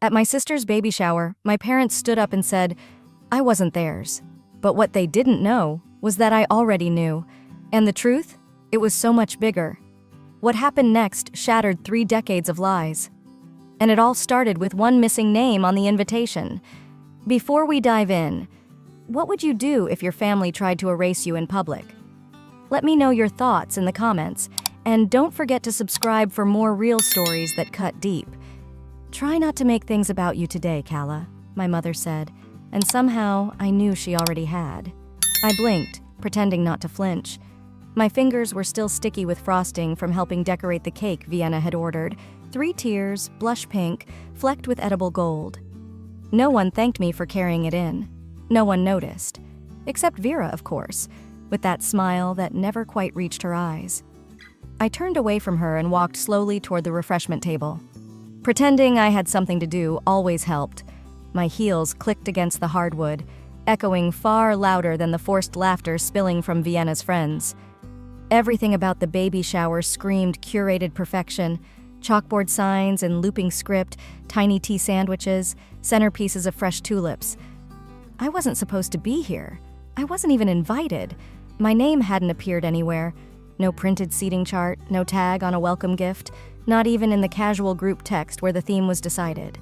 At my sister's baby shower, my parents stood up and said, I wasn't theirs. But what they didn't know was that I already knew. And the truth? It was so much bigger. What happened next shattered 3 decades of lies. And it all started with one missing name on the invitation. Before we dive in, what would you do if your family tried to erase you in public? Let me know your thoughts in the comments, and don't forget to subscribe for more real stories that cut deep. Try not to make things about you today, Calla, my mother said, and somehow I knew she already had. I blinked, pretending not to flinch. My fingers were still sticky with frosting from helping decorate the cake Vienna had ordered, 3 tiers, blush pink, flecked with edible gold. No one thanked me for carrying it in. No one noticed. Except Vera, of course, with that smile that never quite reached her eyes. I turned away from her and walked slowly toward the refreshment table. Pretending I had something to do always helped. My heels clicked against the hardwood, echoing far louder than the forced laughter spilling from Vienna's friends. Everything about the baby shower screamed curated perfection. Chalkboard signs and looping script, tiny tea sandwiches, centerpieces of fresh tulips. I wasn't supposed to be here. I wasn't even invited. My name hadn't appeared anywhere. No printed seating chart, no tag on a welcome gift, not even in the casual group text where the theme was decided.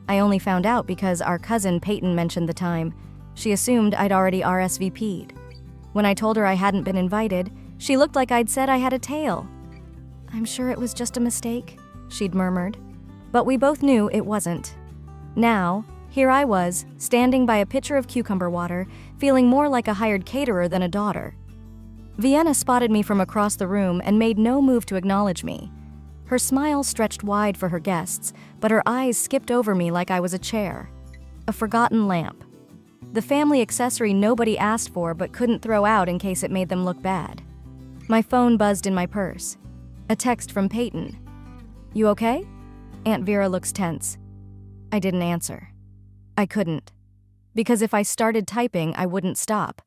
I only found out because our cousin Peyton mentioned the time. She assumed I'd already RSVP'd. When I told her I hadn't been invited, she looked like I'd said I had a tail. I'm sure it was just a mistake, she'd murmured. But we both knew it wasn't. Now, here I was, standing by a pitcher of cucumber water, feeling more like a hired caterer than a daughter. Vienna spotted me from across the room and made no move to acknowledge me. Her smile stretched wide for her guests, but her eyes skipped over me like I was a chair. A forgotten lamp. The family accessory nobody asked for but couldn't throw out in case it made them look bad. My phone buzzed in my purse. A text from Peyton. You okay? Aunt Vera looks tense. I didn't answer. I couldn't. Because if I started typing, I wouldn't stop.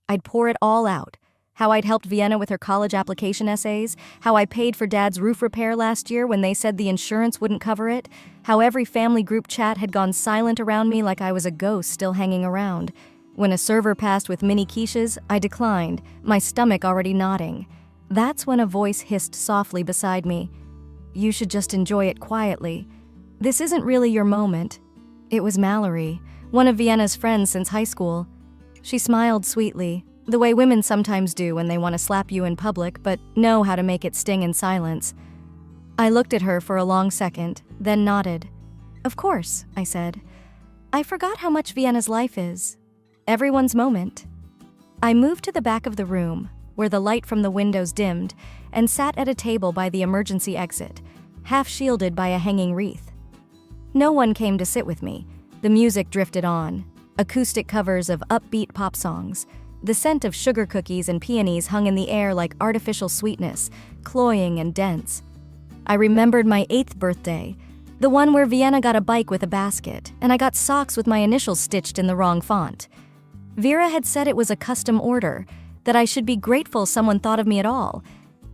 I'd pour it all out. How I'd helped Vienna with her college application essays, how I paid for Dad's roof repair last year when they said the insurance wouldn't cover it, how every family group chat had gone silent around me like I was a ghost still hanging around. When a server passed with mini quiches, I declined, my stomach already nodding. That's when a voice hissed softly beside me. You should just enjoy it quietly. This isn't really your moment. It was Mallory, one of Vienna's friends since high school. She smiled sweetly, the way women sometimes do when they want to slap you in public but know how to make it sting in silence. I looked at her for a long second, then nodded. Of course, I said. I forgot how much Vienna's life is. Everyone's moment. I moved to the back of the room, where the light from the windows dimmed, and sat at a table by the emergency exit, half shielded by a hanging wreath. No one came to sit with me. The music drifted on, acoustic covers of upbeat pop songs. The scent of sugar cookies and peonies hung in the air like artificial sweetness, cloying and dense. I remembered my 8th birthday, the one where Vienna got a bike with a basket, and I got socks with my initials stitched in the wrong font. Vera had said it was a custom order, that I should be grateful someone thought of me at all.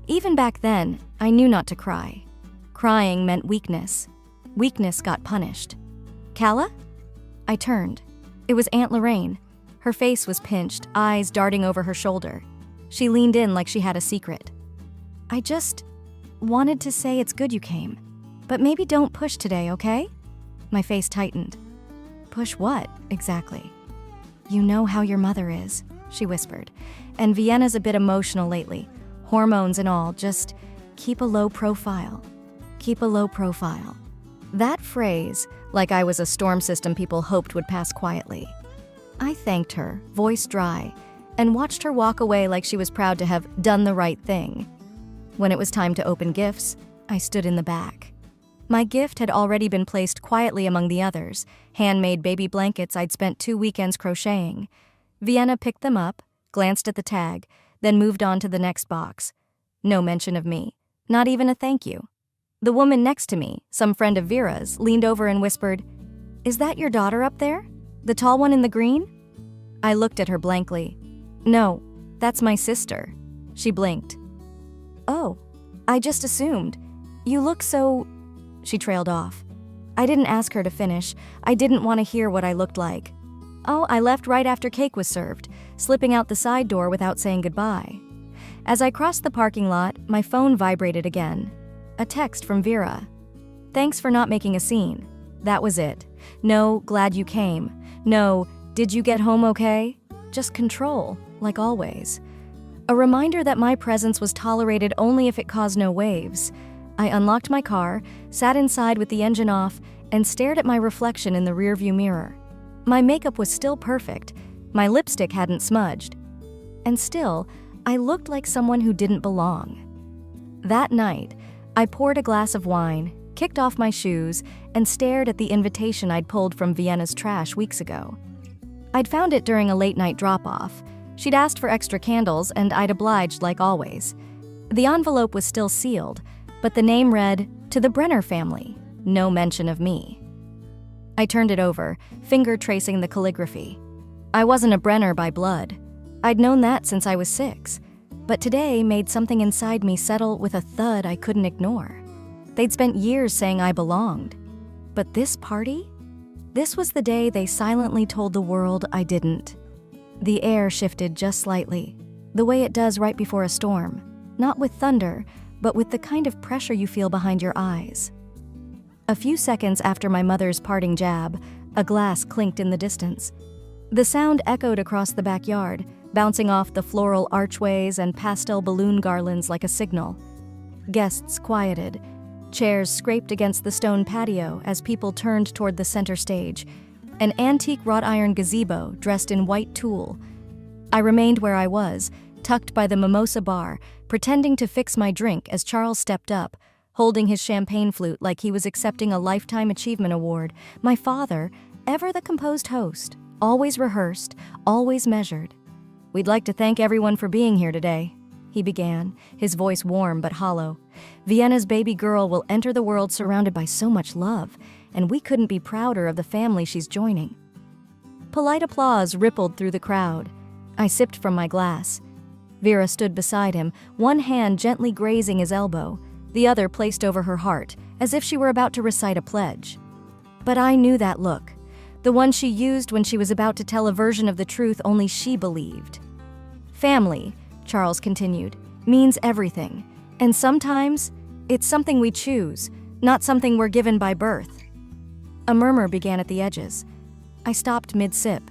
Even back then, I knew not to cry. Crying meant weakness. Weakness got punished. Calla? I turned. It was Aunt Lorraine. Her face was pinched, eyes darting over her shoulder. She leaned in like she had a secret. I just wanted to say it's good you came. But maybe don't push today, okay? My face tightened. Push what, exactly? You know how your mother is, she whispered. And Vienna's a bit emotional lately. Hormones and all, just keep a low profile. Keep a low profile. That phrase, like I was a storm system people hoped would pass quietly. I thanked her, voice dry, and watched her walk away like she was proud to have done the right thing. When it was time to open gifts, I stood in the back. My gift had already been placed quietly among the others, handmade baby blankets I'd spent 2 weekends crocheting. Vienna picked them up, glanced at the tag, then moved on to the next box. No mention of me, not even a thank you. The woman next to me, some friend of Vera's, leaned over and whispered, "Is that your daughter up there? The tall one in the green?" I looked at her blankly. "No, that's my sister." She blinked. "Oh, I just assumed. You look so..." She trailed off. I didn't ask her to finish. I didn't want to hear what I looked like. Oh, I left right after cake was served, slipping out the side door without saying goodbye. As I crossed the parking lot, my phone vibrated again. A text from Vera. Thanks for not making a scene. That was it. No, glad you came. No, did you get home okay? Just control, like always. A reminder that my presence was tolerated only if it caused no waves. I unlocked my car, sat inside with the engine off, and stared at my reflection in the rearview mirror. My makeup was still perfect. My lipstick hadn't smudged. And still, I looked like someone who didn't belong. That night, I poured a glass of wine, kicked off my shoes, and stared at the invitation I'd pulled from Vienna's trash weeks ago. I'd found it during a late-night drop-off. She'd asked for extra candles, and I'd obliged like always. The envelope was still sealed, but the name read, "To the Brenner family," no mention of me. I turned it over, finger tracing the calligraphy. I wasn't a Brenner by blood. I'd known that since I was 6, but today made something inside me settle with a thud I couldn't ignore. They'd spent years saying I belonged. But this party? This was the day they silently told the world I didn't. The air shifted just slightly, the way it does right before a storm, not with thunder, but with the kind of pressure you feel behind your eyes. A few seconds after my mother's parting jab, a glass clinked in the distance. The sound echoed across the backyard, bouncing off the floral archways and pastel balloon garlands like a signal. Guests quieted. Chairs scraped against the stone patio as people turned toward the center stage, an antique wrought iron gazebo dressed in white tulle. I remained where I was, tucked by the mimosa bar, pretending to fix my drink as Charles stepped up, holding his champagne flute like he was accepting a Lifetime Achievement Award. My father, ever the composed host, always rehearsed, always measured. "We'd like to thank everyone for being here today," he began, his voice warm but hollow. "Vienna's baby girl will enter the world surrounded by so much love, and we couldn't be prouder of the family she's joining." Polite applause rippled through the crowd. I sipped from my glass. Vera stood beside him, one hand gently grazing his elbow, the other placed over her heart, as if she were about to recite a pledge. But I knew that look, the one she used when she was about to tell a version of the truth only she believed. "Family," Charles continued, "means everything. And sometimes, it's something we choose, not something we're given by birth." A murmur began at the edges. I stopped mid-sip.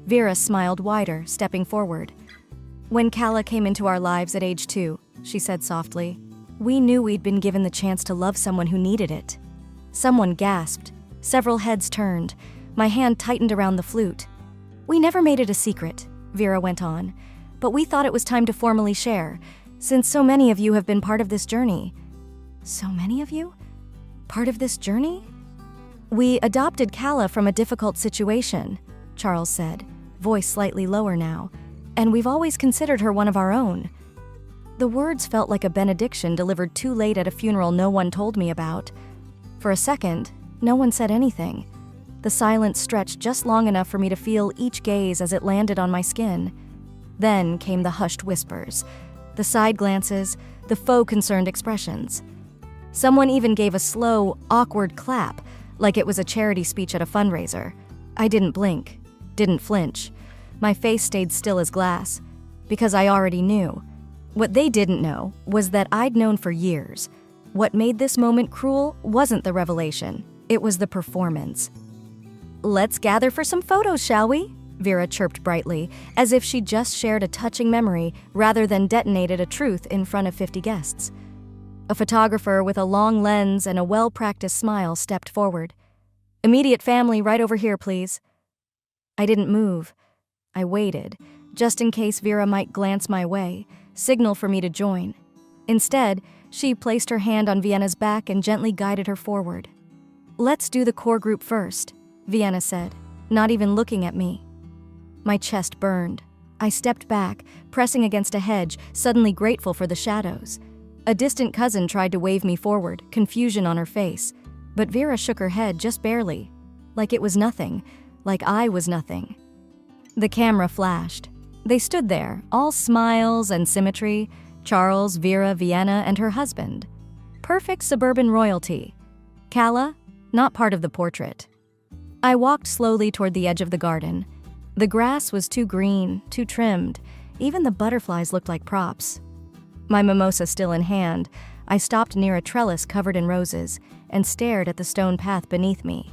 Vera smiled wider, stepping forward. "When Calla came into our lives at age 2, she said softly, we knew we'd been given the chance to love someone who needed it." Someone gasped. Several heads turned. My hand tightened around the flute. "We never made it a secret," Vera went on, "but we thought it was time to formally share, since so many of you have been part of this journey." "So many of you? Part of this journey?" "We adopted Calla from a difficult situation," Charles said, voice slightly lower now, "and we've always considered her one of our own." The words felt like a benediction delivered too late at a funeral no one told me about. For a second, no one said anything. The silence stretched just long enough for me to feel each gaze as it landed on my skin. Then came the hushed whispers, the side glances, the faux concerned expressions. Someone even gave a slow, awkward clap, like it was a charity speech at a fundraiser. I didn't blink, didn't flinch. My face stayed still as glass, because I already knew. What they didn't know was that I'd known for years. What made this moment cruel wasn't the revelation, it was the performance. "Let's gather for some photos, shall we?" Vera chirped brightly, as if she'd just shared a touching memory rather than detonated a truth in front of 50 guests. A photographer with a long lens and a well-practiced smile stepped forward. "Immediate family right over here, please." I didn't move. I waited, just in case Vera might glance my way, signal for me to join. Instead, she placed her hand on Vienna's back and gently guided her forward. "Let's do the core group first," Vienna said, not even looking at me. My chest burned. I stepped back, pressing against a hedge, suddenly grateful for the shadows. A distant cousin tried to wave me forward, confusion on her face, but Vera shook her head just barely, like it was nothing, like I was nothing. The camera flashed. They stood there, all smiles and symmetry, Charles, Vera, Vienna, and her husband. Perfect suburban royalty. Calla, not part of the portrait. I walked slowly toward the edge of the garden. The grass was too green, too trimmed. Even the butterflies looked like props. My mimosa still in hand, I stopped near a trellis covered in roses and stared at the stone path beneath me.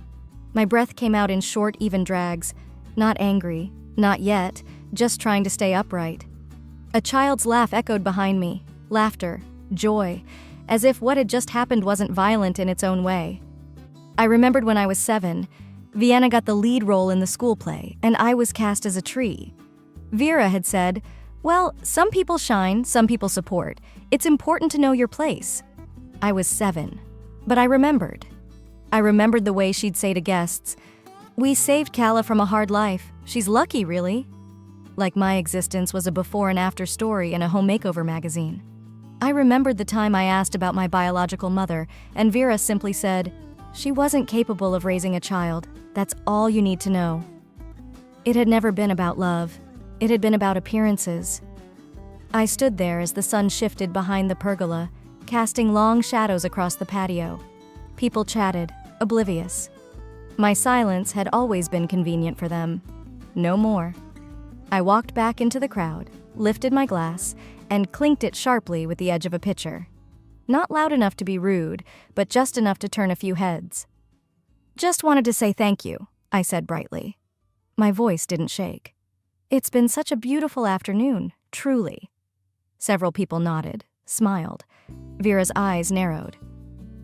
My breath came out in short, even drags, not angry, not yet, just trying to stay upright. A child's laugh echoed behind me, laughter, joy, as if what had just happened wasn't violent in its own way. I remembered when I was 7, Vienna got the lead role in the school play, and I was cast as a tree. Vera had said, "Well, some people shine, some people support. It's important to know your place." I was 7, but I remembered. I remembered the way she'd say to guests, "We saved Calla from a hard life. She's lucky, really." Like my existence was a before and after story in a home makeover magazine. I remembered the time I asked about my biological mother, and Vera simply said, "She wasn't capable of raising a child. That's all you need to know." It had never been about love. It had been about appearances. I stood there as the sun shifted behind the pergola, casting long shadows across the patio. People chatted, oblivious. My silence had always been convenient for them. No more. I walked back into the crowd, lifted my glass, and clinked it sharply with the edge of a pitcher. Not loud enough to be rude, but just enough to turn a few heads. "Just wanted to say thank you," I said brightly. My voice didn't shake. "It's been such a beautiful afternoon, truly." Several people nodded, smiled. Vera's eyes narrowed.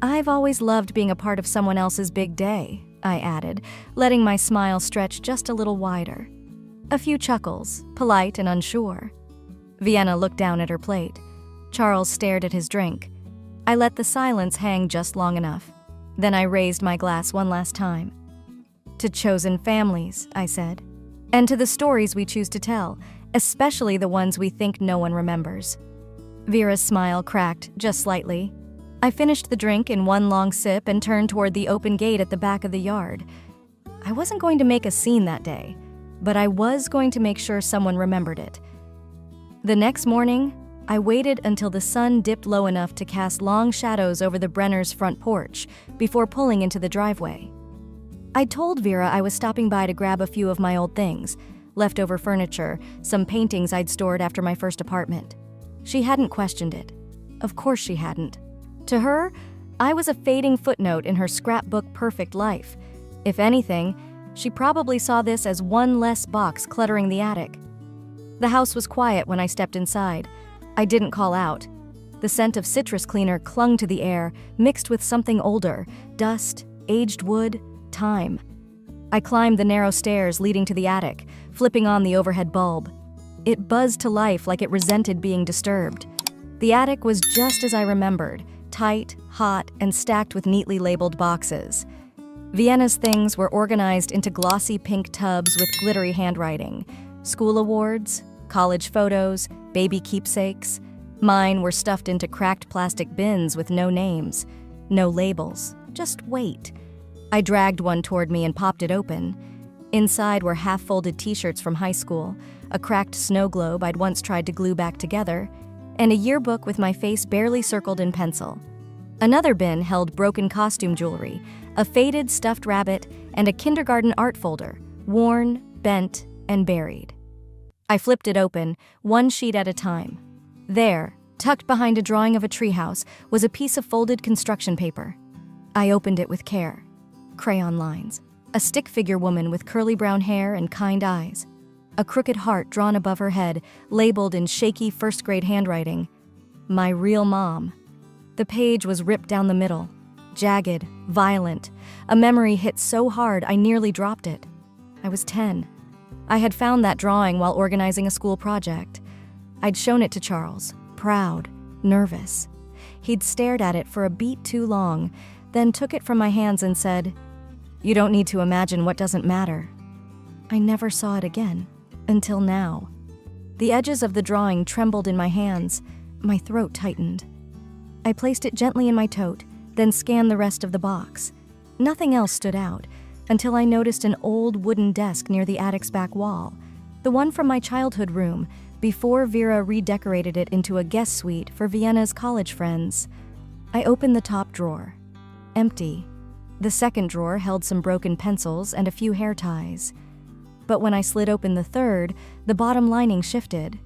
"I've always loved being a part of someone else's big day," I added, letting my smile stretch just a little wider. A few chuckles, polite and unsure. Vienna looked down at her plate. Charles stared at his drink. I let the silence hang just long enough. Then I raised my glass one last time. "To chosen families," I said. "And to the stories we choose to tell, especially the ones we think no one remembers." Vera's smile cracked just slightly. I finished the drink in one long sip and turned toward the open gate at the back of the yard. I wasn't going to make a scene that day, but I was going to make sure someone remembered it. The next morning, I waited until the sun dipped low enough to cast long shadows over the Brenners' front porch before pulling into the driveway. I told Vera I was stopping by to grab a few of my old things, leftover furniture, some paintings I'd stored after my first apartment. She hadn't questioned it. Of course she hadn't. To her, I was a fading footnote in her scrapbook perfect life. If anything, she probably saw this as one less box cluttering the attic. The house was quiet when I stepped inside. I didn't call out. The scent of citrus cleaner clung to the air, mixed with something older, dust, aged wood, time. I climbed the narrow stairs leading to the attic, flipping on the overhead bulb. It buzzed to life like it resented being disturbed. The attic was just as I remembered, tight, hot, and stacked with neatly labeled boxes. Vienna's things were organized into glossy pink tubs with glittery handwriting. School awards, college photos, baby keepsakes. Mine were stuffed into cracked plastic bins with no names, no labels, just weight. I dragged one toward me and popped it open. Inside were half-folded t-shirts from high school, a cracked snow globe I'd once tried to glue back together, and a yearbook with my face barely circled in pencil. Another bin held broken costume jewelry, a faded stuffed rabbit, and a kindergarten art folder, worn, bent, and buried. I flipped it open, one sheet at a time. There, tucked behind a drawing of a treehouse, was a piece of folded construction paper. I opened it with care. Crayon lines. A stick figure woman with curly brown hair and kind eyes. A crooked heart drawn above her head, labeled in shaky first-grade handwriting. My real mom. The page was ripped down the middle. Jagged, violent. A memory hit so hard I nearly dropped it. I was 10. I had found that drawing while organizing a school project. I'd shown it to Charles, proud, nervous. He'd stared at it for a beat too long, then took it from my hands and said, "You don't need to imagine what doesn't matter." I never saw it again, until now. The edges of the drawing trembled in my hands. My throat tightened. I placed it gently in my tote, then scanned the rest of the box. Nothing else stood out, until I noticed an old wooden desk near the attic's back wall, the one from my childhood room, before Vera redecorated it into a guest suite for Vienna's college friends. I opened the top drawer. Empty. The second drawer held some broken pencils and a few hair ties. But when I slid open the third, the bottom lining shifted.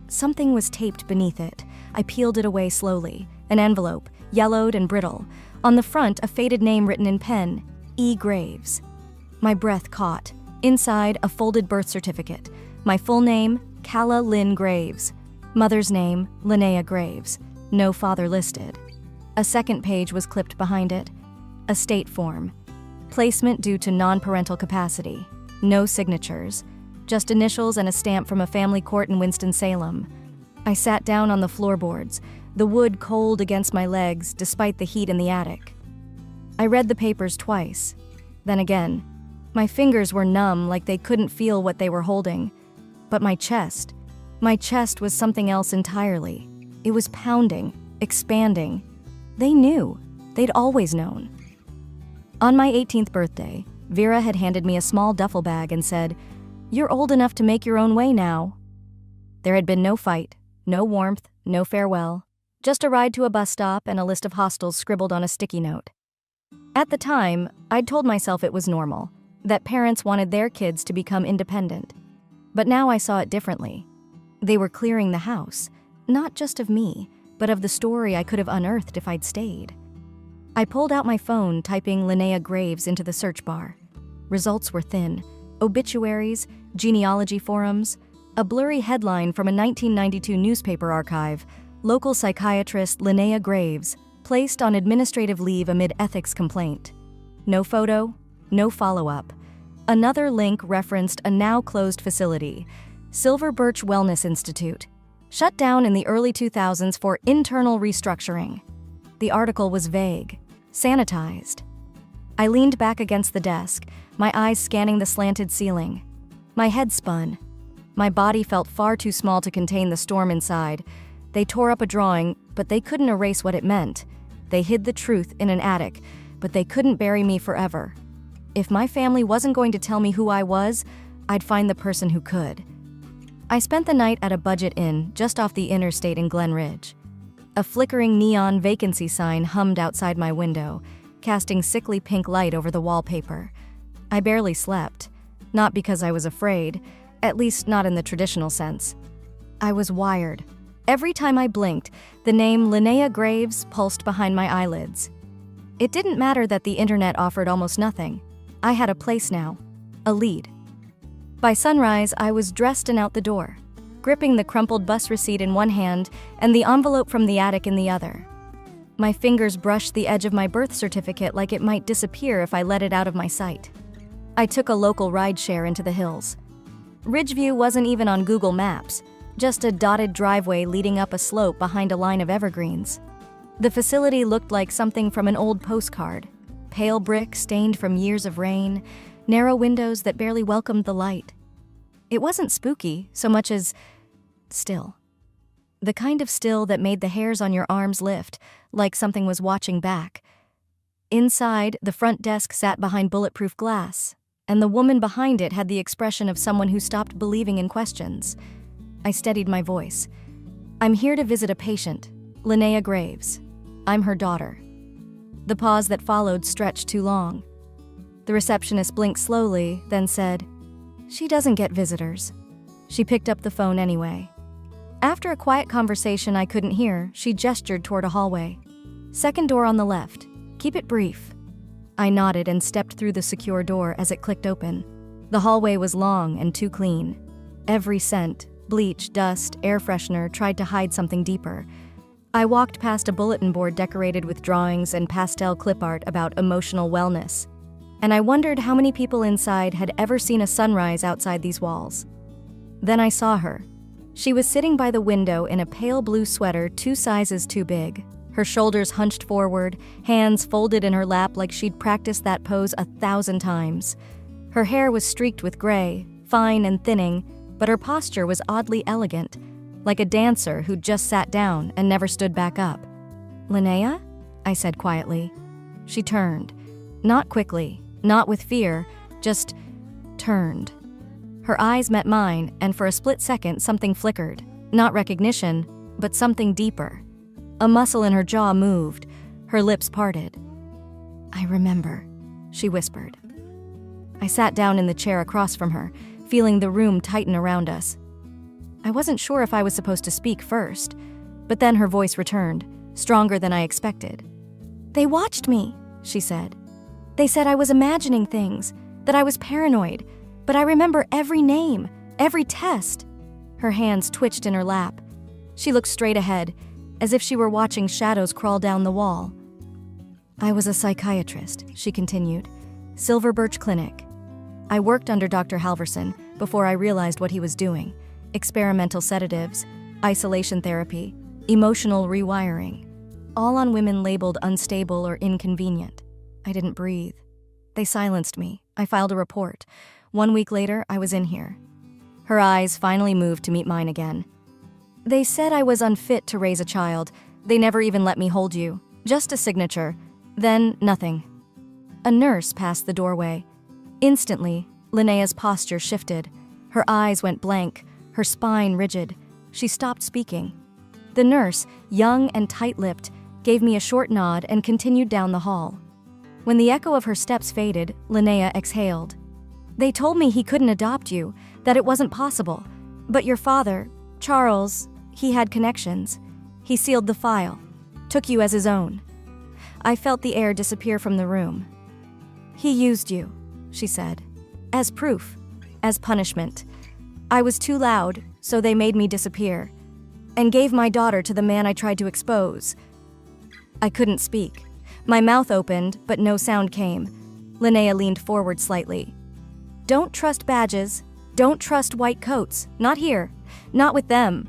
Something was taped beneath it. I peeled it away slowly. An envelope, yellowed and brittle. On the front, a faded name written in pen, E. Graves. My breath caught. Inside, a folded birth certificate. My full name, Calla Lynn Graves. Mother's name, Linnea Graves. No father listed. A second page was clipped behind it. Estate form. Placement due to non-parental capacity. No signatures. Just initials and a stamp from a family court in Winston-Salem. I sat down on the floorboards, the wood cold against my legs despite the heat in the attic. I read the papers twice. Then again. My fingers were numb, like they couldn't feel what they were holding. But my chest was something else entirely. It was pounding, expanding. They knew. They'd always known. On my 18th birthday, Vera had handed me a small duffel bag and said, "You're old enough to make your own way now." There had been no fight, no warmth, no farewell, just a ride to a bus stop and a list of hostels scribbled on a sticky note. At the time, I'd told myself it was normal, that parents wanted their kids to become independent. But now I saw it differently. They were clearing the house, not just of me, but of the story I could have unearthed if I'd stayed. I pulled out my phone, typing Linnea Graves into the search bar. Results were thin. Obituaries, genealogy forums, a blurry headline from a 1992 newspaper archive, local psychiatrist Linnea Graves, placed on administrative leave amid ethics complaint. No photo, no follow-up. Another link referenced a now-closed facility, Silver Birch Wellness Institute, shut down in the early 2000s for internal restructuring. The article was vague, sanitized. I leaned back against the desk, my eyes scanning the slanted ceiling. My head spun. My body felt far too small to contain the storm inside. They tore up a drawing, but they couldn't erase what it meant. They hid the truth in an attic, but they couldn't bury me forever. If my family wasn't going to tell me who I was, I'd find the person who could. I spent the night at a budget inn just off the interstate in Glen Ridge. A flickering neon vacancy sign hummed outside my window, casting sickly pink light over the wallpaper. I barely slept, not because I was afraid, at least not in the traditional sense. I was wired. Every time I blinked, the name Linnea Graves pulsed behind my eyelids. It didn't matter that the internet offered almost nothing. I had a place now, a lead. By sunrise, I was dressed and out the door, gripping the crumpled bus receipt in one hand and the envelope from the attic in the other. My fingers brushed the edge of my birth certificate like it might disappear if I let it out of my sight. I took a local rideshare into the hills. Ridgeview wasn't even on Google Maps, just a dotted driveway leading up a slope behind a line of evergreens. The facility looked like something from an old postcard. Pale brick stained from years of rain, narrow windows that barely welcomed the light. It wasn't spooky so much as still. The kind of still that made the hairs on your arms lift, like something was watching back. Inside, the front desk sat behind bulletproof glass, and the woman behind it had the expression of someone who stopped believing in questions. I steadied my voice. "I'm here to visit a patient, Linnea Graves. I'm her daughter." The pause that followed stretched too long. The receptionist blinked slowly, then said, "She doesn't get visitors." She picked up the phone anyway. After a quiet conversation I couldn't hear, she gestured toward a hallway. "Second door on the left. Keep it brief." I nodded and stepped through the secure door as it clicked open. The hallway was long and too clean. Every scent, bleach, dust, air freshener, tried to hide something deeper. I walked past a bulletin board decorated with drawings and pastel clip art about emotional wellness, and I wondered how many people inside had ever seen a sunrise outside these walls. Then I saw her. She was sitting by the window in a pale blue sweater 2 sizes too big, her shoulders hunched forward, hands folded in her lap like she'd practiced that pose 1,000 times. Her hair was streaked with gray, fine and thinning, but her posture was oddly elegant, like a dancer who'd just sat down and never stood back up. "Linnea?" I said quietly. She turned. Not quickly, not with fear, just turned. Her eyes met mine, and for a split second something flickered. Not recognition, but something deeper. A muscle in her jaw moved, her lips parted. "I remember," she whispered. I sat down in the chair across from her, feeling the room tighten around us. I wasn't sure if I was supposed to speak first, but then her voice returned, stronger than I expected. "They watched me," she said. "They said I was imagining things, that I was paranoid, but I remember every name, every test." Her hands twitched in her lap. She looked straight ahead, as if she were watching shadows crawl down the wall. "I was a psychiatrist," she continued. "Silver Birch Clinic. I worked under Dr. Halverson before I realized what he was doing. Experimental sedatives, isolation therapy, emotional rewiring. All on women labeled unstable or inconvenient. I didn't breathe. They silenced me. I filed a report. 1 week later, I was in here." Her eyes finally moved to meet mine again. "They said I was unfit to raise a child. They never even let me hold you. Just a signature. Then, nothing." A nurse passed the doorway. Instantly, Linnea's posture shifted. Her eyes went blank, her spine rigid. She stopped speaking. The nurse, young and tight-lipped, gave me a short nod and continued down the hall. When the echo of her steps faded, Linnea exhaled. "They told me he couldn't adopt you, that it wasn't possible. But your father, Charles, he had connections. He sealed the file, took you as his own." I felt the air disappear from the room. "He used you," she said, "as proof, as punishment. I was too loud, so they made me disappear, and gave my daughter to the man I tried to expose." I couldn't speak. My mouth opened, but no sound came. Linnea leaned forward slightly. "Don't trust badges. Don't trust white coats. Not here. Not with them."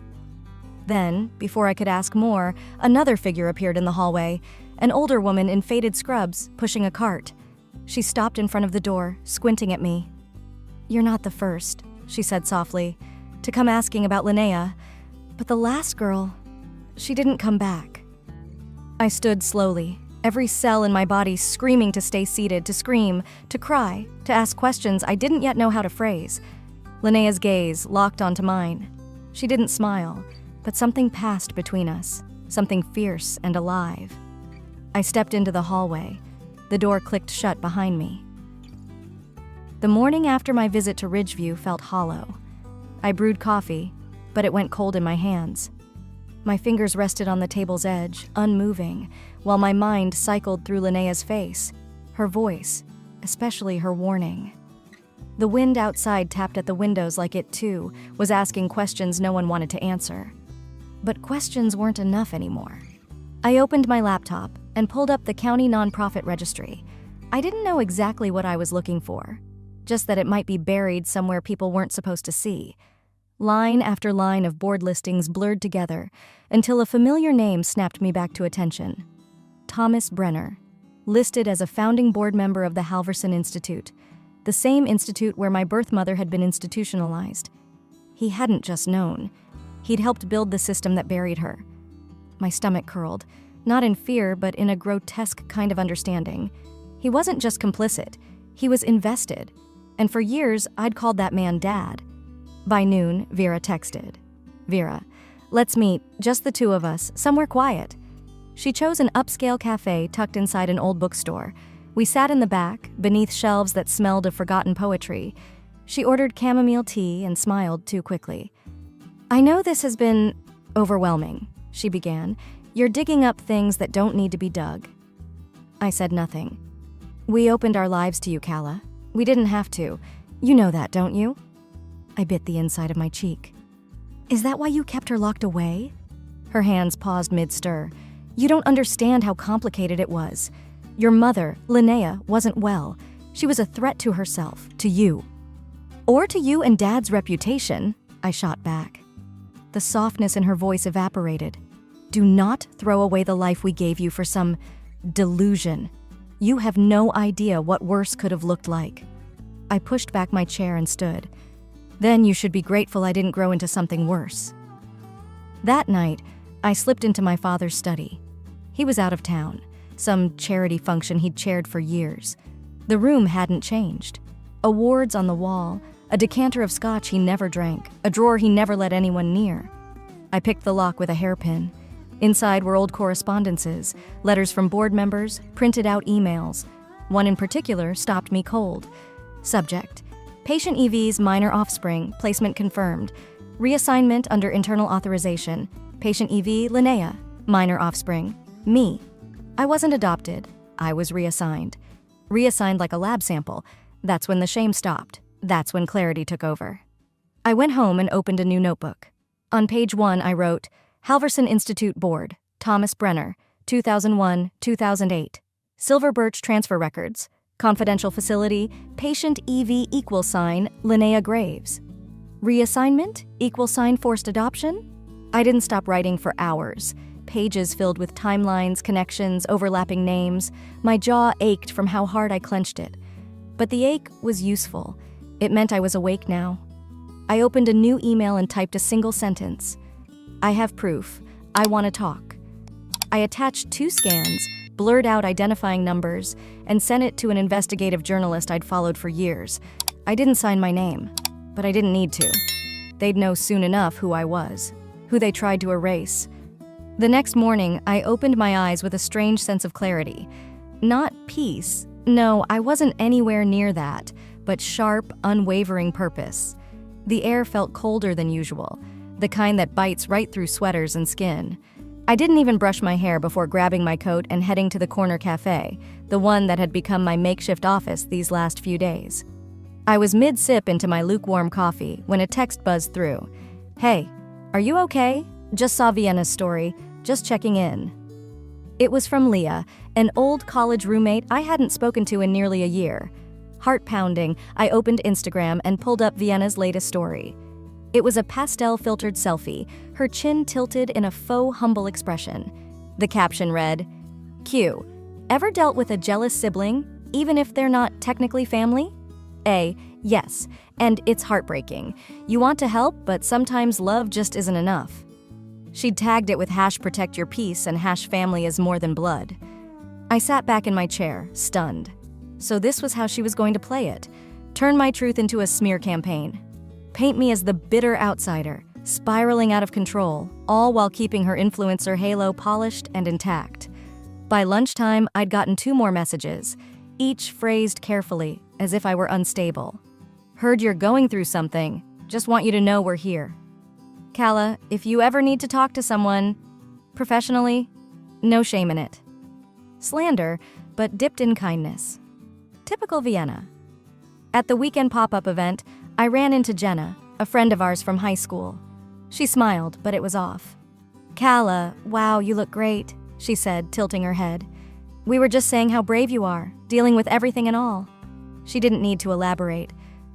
Then, before I could ask more, another figure appeared in the hallway, an older woman in faded scrubs, pushing a cart. She stopped in front of the door, squinting at me. "You're not the first," she said softly, "to come asking about Linnea. But the last girl, she didn't come back." I stood slowly, every cell in my body screaming to stay seated, to scream, to cry, to ask questions I didn't yet know how to phrase. Linnea's gaze locked onto mine. She didn't smile, but something passed between us, something fierce and alive. I stepped into the hallway. The door clicked shut behind me. The morning after my visit to Ridgeview felt hollow. I brewed coffee, but it went cold in my hands. My fingers rested on the table's edge, unmoving, while my mind cycled through Linnea's face, her voice, especially her warning. The wind outside tapped at the windows like it, too, was asking questions no one wanted to answer. But questions weren't enough anymore. I opened my laptop and pulled up the county nonprofit registry. I didn't know exactly what I was looking for, just that it might be buried somewhere people weren't supposed to see. Line after line of board listings blurred together until a familiar name snapped me back to attention. Thomas Brenner, listed as a founding board member of the Halverson Institute, the same institute where my birth mother had been institutionalized. He hadn't just known. He'd helped build the system that buried her. My stomach curled, not in fear, but in a grotesque kind of understanding. He wasn't just complicit, he was invested. And for years, I'd called that man Dad. By noon, Vera texted. "Vera, let's meet, just the two of us, somewhere quiet." She chose an upscale cafe tucked inside an old bookstore. We sat in the back, beneath shelves that smelled of forgotten poetry. She ordered chamomile tea and smiled too quickly. "I know this has been overwhelming," she began. "You're digging up things that don't need to be dug." I said nothing. "We opened our lives to you, Calla. We didn't have to. You know that, don't you?" I bit the inside of my cheek. "Is that why you kept her locked away?" Her hands paused mid-stir. "You don't understand how complicated it was. Your mother, Linnea, wasn't well. She was a threat to herself, to you. Or to you and Dad's reputation," I shot back. The softness in her voice evaporated. "Do not throw away the life we gave you for some delusion. You have no idea what worse could have looked like." I pushed back my chair and stood. "Then you should be grateful I didn't grow into something worse." That night, I slipped into my father's study. He was out of town, some charity function he'd chaired for years. The room hadn't changed. Awards on the wall, a decanter of scotch he never drank, a drawer he never let anyone near. I picked the lock with a hairpin. Inside were old correspondences, letters from board members, printed out emails. One in particular stopped me cold. Subject: Patient EV's minor offspring, placement confirmed. Reassignment under internal authorization. Patient EV Linnea, minor offspring. Me. I wasn't adopted. I was reassigned. Reassigned like a lab sample. That's when the shame stopped. That's when clarity took over. I went home and opened a new notebook. On page 1, I wrote, Halverson Institute Board, Thomas Brenner, 2001-2008. Silver Birch Transfer Records. Confidential Facility, Patient EV Linnea Graves. Reassignment Forced adoption? I didn't stop writing for hours. Pages filled with timelines, connections, overlapping names. My jaw ached from how hard I clenched it. But the ache was useful. It meant I was awake now. I opened a new email and typed a single sentence. I have proof. I want to talk. I attached 2 scans, blurred out identifying numbers, and sent it to an investigative journalist I'd followed for years. I didn't sign my name, but I didn't need to. They'd know soon enough who I was, who they tried to erase. The next morning, I opened my eyes with a strange sense of clarity. Not peace. No, I wasn't anywhere near that, but sharp, unwavering purpose. The air felt colder than usual, the kind that bites right through sweaters and skin. I didn't even brush my hair before grabbing my coat and heading to the corner cafe, the one that had become my makeshift office these last few days. I was mid-sip into my lukewarm coffee when a text buzzed through. Hey, are you okay? Just saw Vienna's story. Just checking in. It was from Leah, an old college roommate I hadn't spoken to in nearly a year. Heart pounding, I opened Instagram and pulled up Vienna's latest story. It was a pastel-filtered selfie, her chin tilted in a faux humble expression. The caption read, Q. Ever dealt with a jealous sibling, even if they're not technically family? A. Yes, and it's heartbreaking. You want to help, but sometimes love just isn't enough. She'd tagged it with #protectyourpeace and #family is more than blood. I sat back in my chair, stunned. So this was how she was going to play it. Turn my truth into a smear campaign. Paint me as the bitter outsider, spiraling out of control, all while keeping her influencer halo polished and intact. By lunchtime, I'd gotten 2 more messages, each phrased carefully, as if I were unstable. Heard you're going through something. Just want you to know we're here. Kala, if you ever need to talk to someone, professionally, no shame in it. Slander, but dipped in kindness. Typical Vienna. At the weekend pop-up event, I ran into Jenna, a friend of ours from high school. She smiled, but it was off. Kala, wow, you look great, she said, tilting her head. We were just saying how brave you are, dealing with everything and all. She didn't need to elaborate.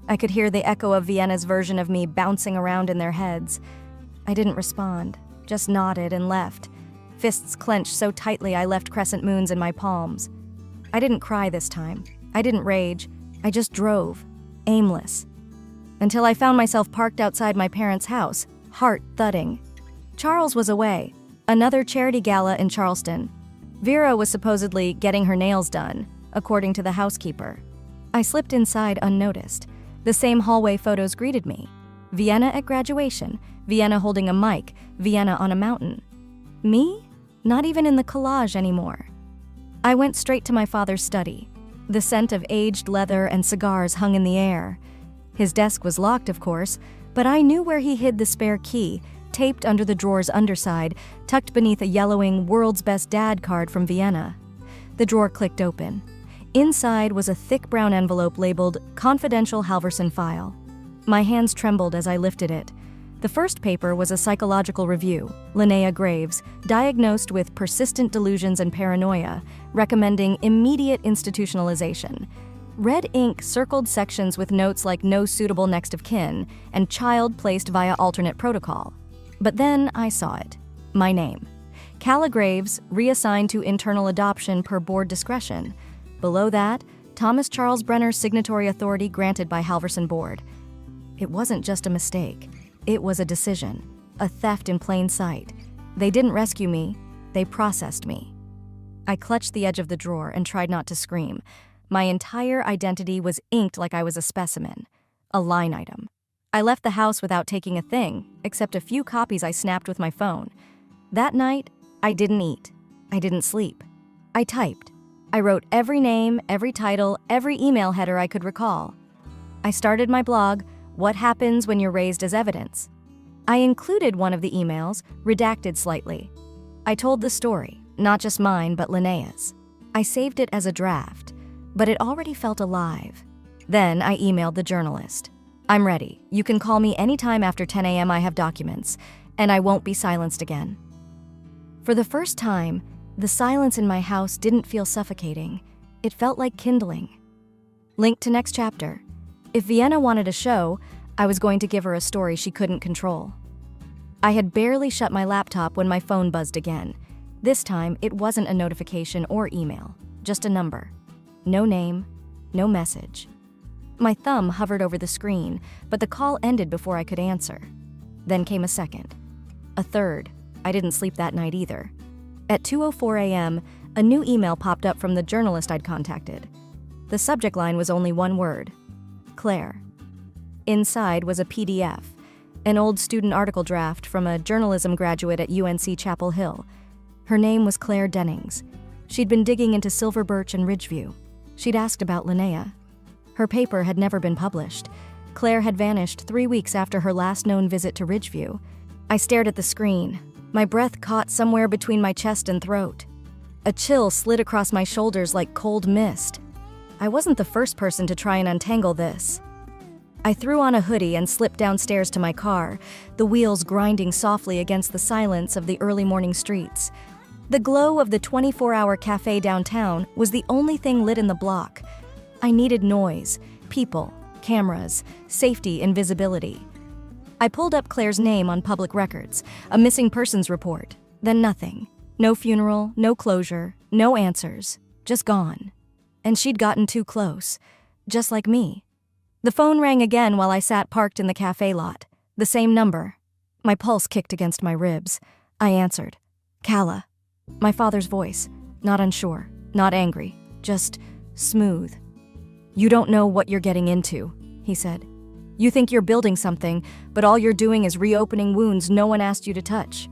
I could hear the echo of Vienna's version of me bouncing around in their heads. I didn't respond, just nodded and left. Fists clenched so tightly I left crescent moons in my palms. I didn't cry this time. I didn't rage. I just drove, aimless. Until I found myself parked outside my parents' house, heart thudding. Charles was away, another charity gala in Charleston. Vera was supposedly getting her nails done, according to the housekeeper. I slipped inside unnoticed. The same hallway photos greeted me. Vienna at graduation, Vienna holding a mic, Vienna on a mountain. Me? Not even in the collage anymore. I went straight to my father's study. The scent of aged leather and cigars hung in the air. His desk was locked, of course, but I knew where he hid the spare key, taped under the drawer's underside, tucked beneath a yellowing World's Best Dad card from Vienna. The drawer clicked open. Inside was a thick brown envelope labeled Confidential Halverson File. My hands trembled as I lifted it. The first paper was a psychological review, Linnea Graves, diagnosed with persistent delusions and paranoia, recommending immediate institutionalization. Red ink circled sections with notes like no suitable next of kin and child placed via alternate protocol. But then I saw it. My name. Kala Graves, reassigned to internal adoption per board discretion. Below that, Thomas Charles Brenner's signatory authority granted by Halverson Board. It wasn't just a mistake. It was a decision. A theft in plain sight. They didn't rescue me. They processed me. I clutched the edge of the drawer and tried not to scream. My entire identity was inked like I was a specimen. A line item. I left the house without taking a thing, except a few copies I snapped with my phone. That night, I didn't eat. I didn't sleep. I typed. I wrote every name, every title, every email header I could recall. I started my blog, What Happens When You're Raised as Evidence. I included one of the emails, redacted slightly. I told the story, not just mine, but Linnea's. I saved it as a draft, but it already felt alive. Then I emailed the journalist. I'm ready. You can call me anytime after 10 a.m. I have documents, and I won't be silenced again. For the first time, the silence in my house didn't feel suffocating. It felt like kindling. Link to next chapter. If Vienna wanted a show, I was going to give her a story she couldn't control. I had barely shut my laptop when my phone buzzed again. This time, it wasn't a notification or email, just a number. No name, no message. My thumb hovered over the screen, but the call ended before I could answer. Then came a second. A third. I didn't sleep that night either. At 2:04 a.m., a new email popped up from the journalist I'd contacted. The subject line was only one word: Claire. Inside was a PDF, an old student article draft from a journalism graduate at UNC Chapel Hill. Her name was Claire Dennings. She'd been digging into Silver Birch and Ridgeview. She'd asked about Linnea. Her paper had never been published. Claire had vanished 3 weeks after her last known visit to Ridgeview. I stared at the screen. My breath caught somewhere between my chest and throat. A chill slid across my shoulders like cold mist. I wasn't the first person to try and untangle this. I threw on a hoodie and slipped downstairs to my car, the wheels grinding softly against the silence of the early morning streets. The glow of the 24-hour cafe downtown was the only thing lit in the block. I needed noise, people, cameras, safety, and visibility. I pulled up Claire's name on public records, a missing persons report, then nothing. No funeral, no closure, no answers, just gone. And she'd gotten too close, just like me. The phone rang again while I sat parked in the cafe lot. The same number. My pulse kicked against my ribs. I answered. Calla. My father's voice. Not unsure, not angry, just smooth. You don't know what you're getting into, he said. You think you're building something, but all you're doing is reopening wounds no one asked you to touch.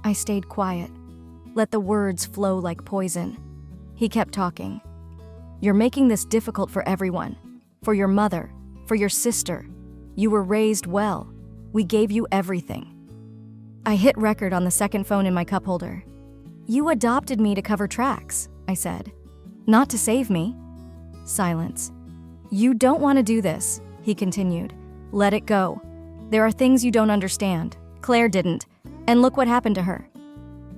I stayed quiet. Let the words flow like poison. He kept talking. You're making this difficult for everyone. For your mother. For your sister. You were raised well. We gave you everything. I hit record on the second phone in my cup holder. You adopted me to cover tracks, I said. Not to save me. Silence. You don't want to do this, he continued. Let it go. There are things you don't understand. Claire didn't. And look what happened to her.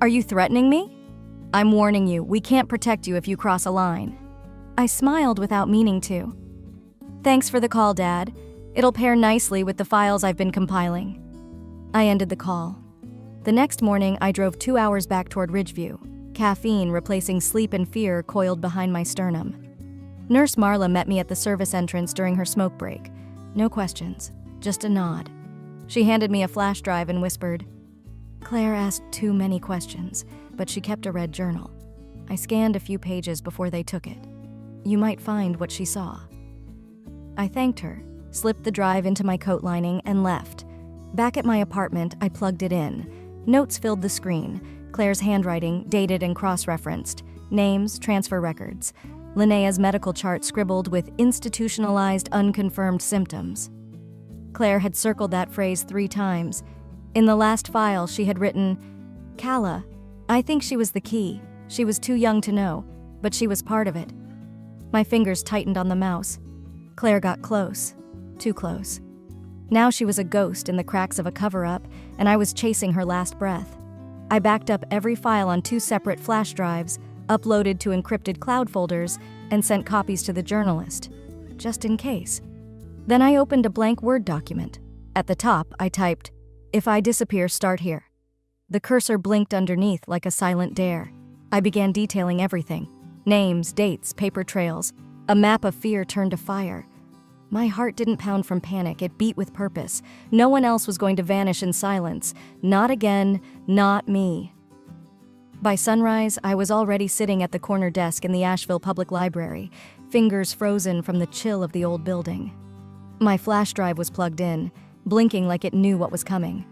Are you threatening me? I'm warning you, we can't protect you if you cross a line. I smiled without meaning to. Thanks for the call, Dad. It'll pair nicely with the files I've been compiling. I ended the call. The next morning, I drove 2 hours back toward Ridgeview, caffeine replacing sleep and fear coiled behind my sternum. Nurse Marla met me at the service entrance during her smoke break. No questions, just a nod. She handed me a flash drive and whispered, Claire asked too many questions, but she kept a red journal. I scanned a few pages before they took it. You might find what she saw. I thanked her, slipped the drive into my coat lining, and left. Back at my apartment, I plugged it in. Notes filled the screen. Claire's handwriting, dated and cross-referenced. Names, transfer records. Linnea's medical chart scribbled with institutionalized, unconfirmed symptoms. Claire had circled that phrase 3 times. In the last file, she had written, Calla. I think she was the key. She was too young to know, but she was part of it. My fingers tightened on the mouse. Claire got close. Too close. Now she was a ghost in the cracks of a cover-up, and I was chasing her last breath. I backed up every file on 2 separate flash drives, uploaded to encrypted cloud folders, and sent copies to the journalist, just in case. Then I opened a blank Word document. At the top, I typed, If I disappear, start here. The cursor blinked underneath like a silent dare. I began detailing everything. Names, dates, paper trails. A map of fear turned to fire. My heart didn't pound from panic, it beat with purpose. No one else was going to vanish in silence. Not again, not me. By sunrise, I was already sitting at the corner desk in the Asheville Public Library, fingers frozen from the chill of the old building. My flash drive was plugged in, blinking like it knew what was coming.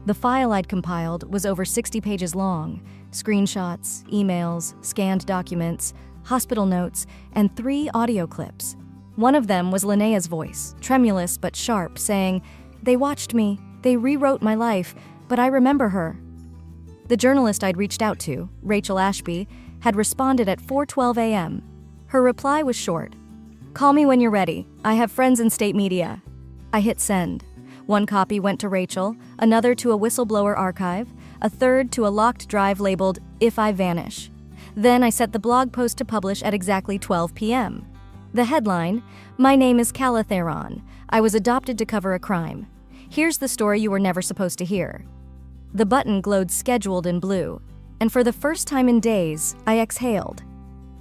The file I'd compiled was over 60 pages long: screenshots, emails, scanned documents, hospital notes, and 3 audio clips. One of them was Linnea's voice, tremulous but sharp, saying, "They watched me, they rewrote my life, but I remember her." The journalist I'd reached out to, Rachel Ashby, had responded at 4:12 a.m. Her reply was short: "Call me when you're ready. I have friends in state media." I hit send. One copy went to Rachel, another to a whistleblower archive, a third to a locked drive labeled, "If I Vanish." Then I set the blog post to publish at exactly 12 p.m. The headline: "My name is Calla Theron. I was adopted to cover a crime. Here's the story you were never supposed to hear." The button glowed scheduled in blue, and for the first time in days, I exhaled.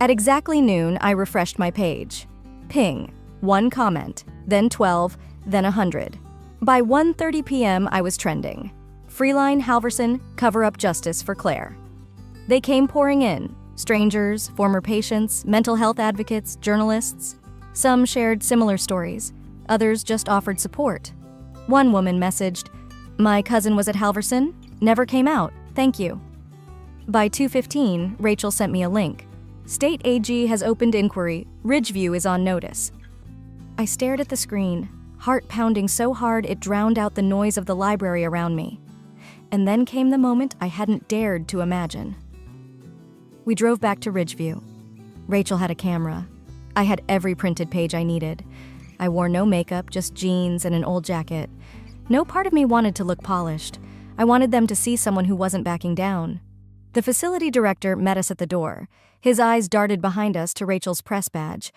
At exactly noon, I refreshed my page. Ping. 1 comment, then 12, then 100. By 1:30 p.m., I was trending. Freeline Halverson, cover up justice for Claire. They came pouring in: strangers, former patients, mental health advocates, journalists. Some shared similar stories. Others just offered support. One woman messaged, "My cousin was at Halverson, never came out, thank you." By 2:15, Rachel sent me a link. "State AG has opened inquiry. Ridgeview is on notice." I stared at the screen, heart pounding so hard it drowned out the noise of the library around me. And then came the moment I hadn't dared to imagine. We drove back to Ridgeview. Rachel had a camera. I had every printed page I needed. I wore no makeup, just jeans and an old jacket. No part of me wanted to look polished. I wanted them to see someone who wasn't backing down. The facility director met us at the door. His eyes darted behind us to Rachel's press badge.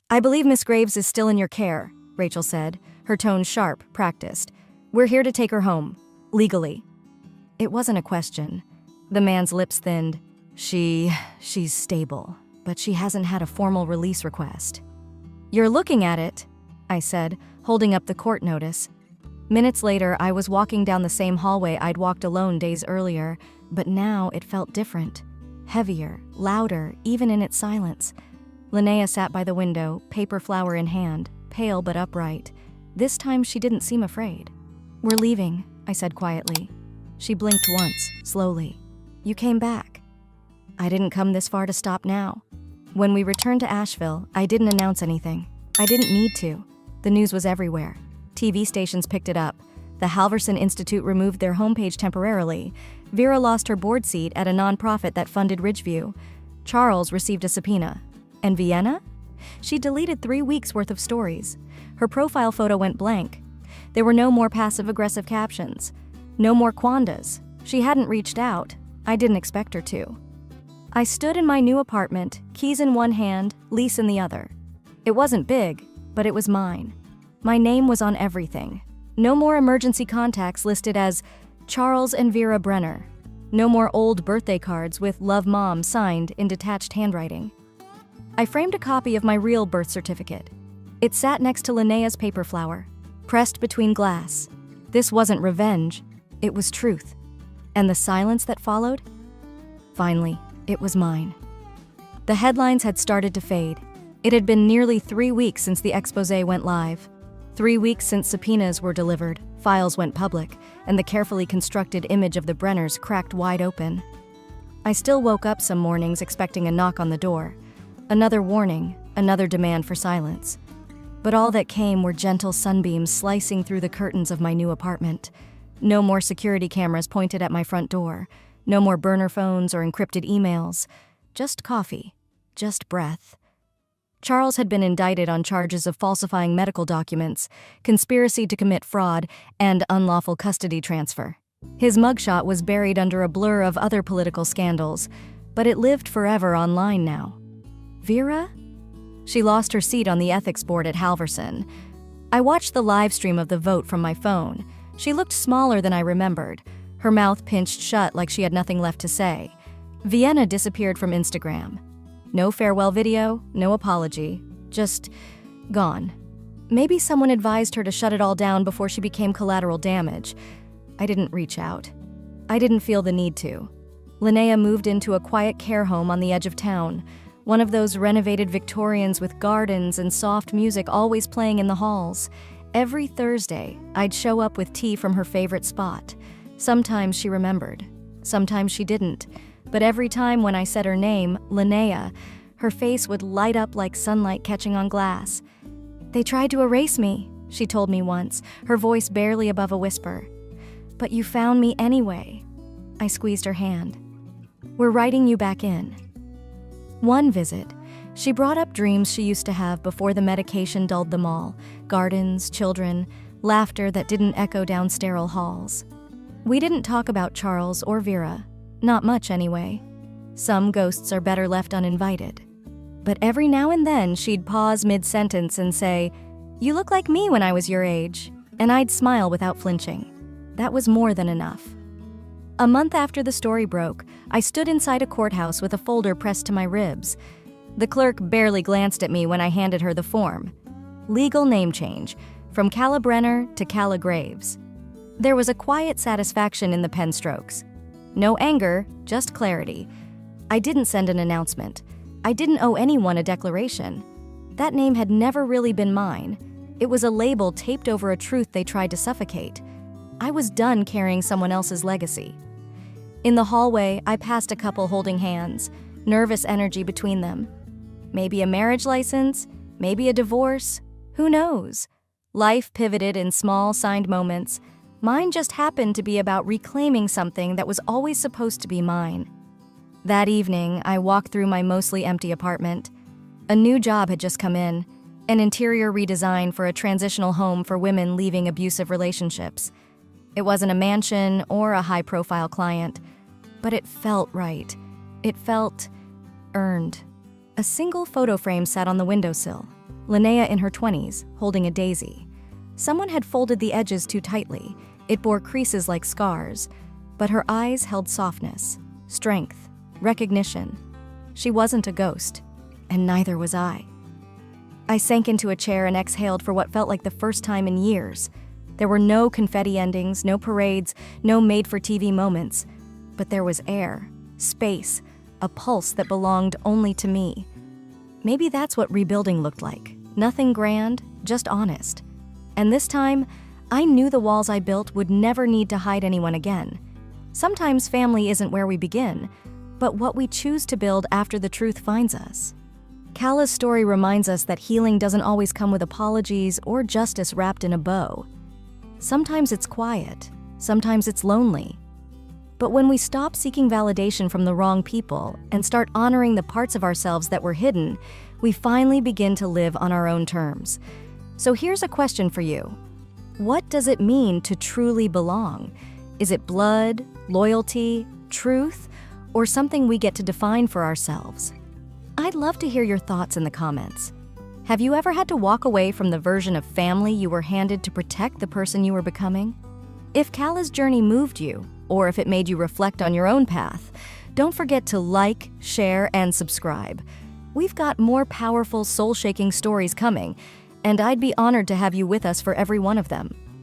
"I believe Miss Graves is still in your care," Rachel said, her tone sharp, practiced. "We're here to take her home. Legally." It wasn't a question. The man's lips thinned. She's stable, but she hasn't had a formal release request." "You're looking at it," I said, holding up the court notice. Minutes later, I was walking down the same hallway I'd walked alone days earlier, but now it felt different. Heavier, louder, even in its silence. Linnea sat by the window, paper flower in hand, pale but upright. This time she didn't seem afraid. "We're leaving," I said quietly. She blinked once, slowly. "You came back." "I didn't come this far to stop now." When we returned to Asheville, I didn't announce anything. I didn't need to. The news was everywhere. TV stations picked it up. The Halverson Institute removed their homepage temporarily. Vera lost her board seat at a nonprofit that funded Ridgeview. Charles received a subpoena. And Vienna? She deleted 3 weeks' worth of stories. Her profile photo went blank. There were no more passive-aggressive captions. No more quandas. She hadn't reached out. I didn't expect her to. I stood in my new apartment, keys in one hand, lease in the other. It wasn't big, but it was mine. My name was on everything. No more emergency contacts listed as Charles and Vera Brenner. No more old birthday cards with "Love Mom" signed in detached handwriting. I framed a copy of my real birth certificate. It sat next to Linnea's paper flower, pressed between glass. This wasn't revenge, it was truth. And the silence that followed? Finally, it was mine. The headlines had started to fade. It had been nearly 3 weeks since the exposé went live. 3 weeks since subpoenas were delivered, files went public, and the carefully constructed image of the Brenners cracked wide open. I still woke up some mornings expecting a knock on the door. Another warning, another demand for silence. But all that came were gentle sunbeams slicing through the curtains of my new apartment. No more security cameras pointed at my front door. No more burner phones or encrypted emails. Just coffee. Just breath. Charles had been indicted on charges of falsifying medical documents, conspiracy to commit fraud, and unlawful custody transfer. His mugshot was buried under a blur of other political scandals, but it lived forever online now. Vera? She lost her seat on the ethics board at Halverson. I watched the live stream of the vote from my phone. She looked smaller than I remembered, her mouth pinched shut like she had nothing left to say. Vienna disappeared from Instagram. No farewell video, no apology, just gone. Maybe someone advised her to shut it all down before she became collateral damage. I didn't reach out. I didn't feel the need to. Linnea moved into a quiet care home on the edge of town, one of those renovated Victorians with gardens and soft music always playing in the halls. Every Thursday, I'd show up with tea from her favorite spot. Sometimes she remembered, sometimes she didn't, but every time when I said her name, Linnea, her face would light up like sunlight catching on glass. "They tried to erase me," she told me once, her voice barely above a whisper. "But you found me anyway." I squeezed her hand. "We're writing you back in." One visit, she brought up dreams she used to have before the medication dulled them all: gardens, children, laughter that didn't echo down sterile halls. We didn't talk about Charles or Vera, not much anyway. Some ghosts are better left uninvited. But every now and then she'd pause mid-sentence and say, "You look like me when I was your age," and I'd smile without flinching. That was more than enough. A month after the story broke, I stood inside a courthouse with a folder pressed to my ribs. The clerk barely glanced at me when I handed her the form. Legal name change, from Calla Brenner to Calla Graves. There was a quiet satisfaction in the pen strokes. No anger, just clarity. I didn't send an announcement. I didn't owe anyone a declaration. That name had never really been mine. It was a label taped over a truth they tried to suffocate. I was done carrying someone else's legacy. In the hallway, I passed a couple holding hands, nervous energy between them. Maybe a marriage license, maybe a divorce, who knows? Life pivoted in small, signed moments. Mine just happened to be about reclaiming something that was always supposed to be mine. That evening, I walked through my mostly empty apartment. A new job had just come in, an interior redesign for a transitional home for women leaving abusive relationships. It wasn't a mansion or a high-profile client, but it felt right. It felt earned. A single photo frame sat on the windowsill, Linnea in her 20s, holding a daisy. Someone had folded the edges too tightly. It bore creases like scars, but her eyes held softness, strength, recognition. She wasn't a ghost, and neither was I. I sank into a chair and exhaled for what felt like the first time in years. There were no confetti endings, no parades, no made-for-TV moments, but there was air, space, a pulse that belonged only to me. Maybe that's what rebuilding looked like. Nothing grand, just honest. And this time, I knew the walls I built would never need to hide anyone again. Sometimes family isn't where we begin, but what we choose to build after the truth finds us. Calla's story reminds us that healing doesn't always come with apologies or justice wrapped in a bow. Sometimes it's quiet, sometimes it's lonely. But when we stop seeking validation from the wrong people and start honoring the parts of ourselves that were hidden, we finally begin to live on our own terms. So here's a question for you. What does it mean to truly belong? Is it blood, loyalty, truth, or something we get to define for ourselves? I'd love to hear your thoughts in the comments. Have you ever had to walk away from the version of family you were handed to protect the person you were becoming? If Calla's journey moved you, or if it made you reflect on your own path, don't forget to like, share, and subscribe. We've got more powerful, soul-shaking stories coming, and I'd be honored to have you with us for every one of them.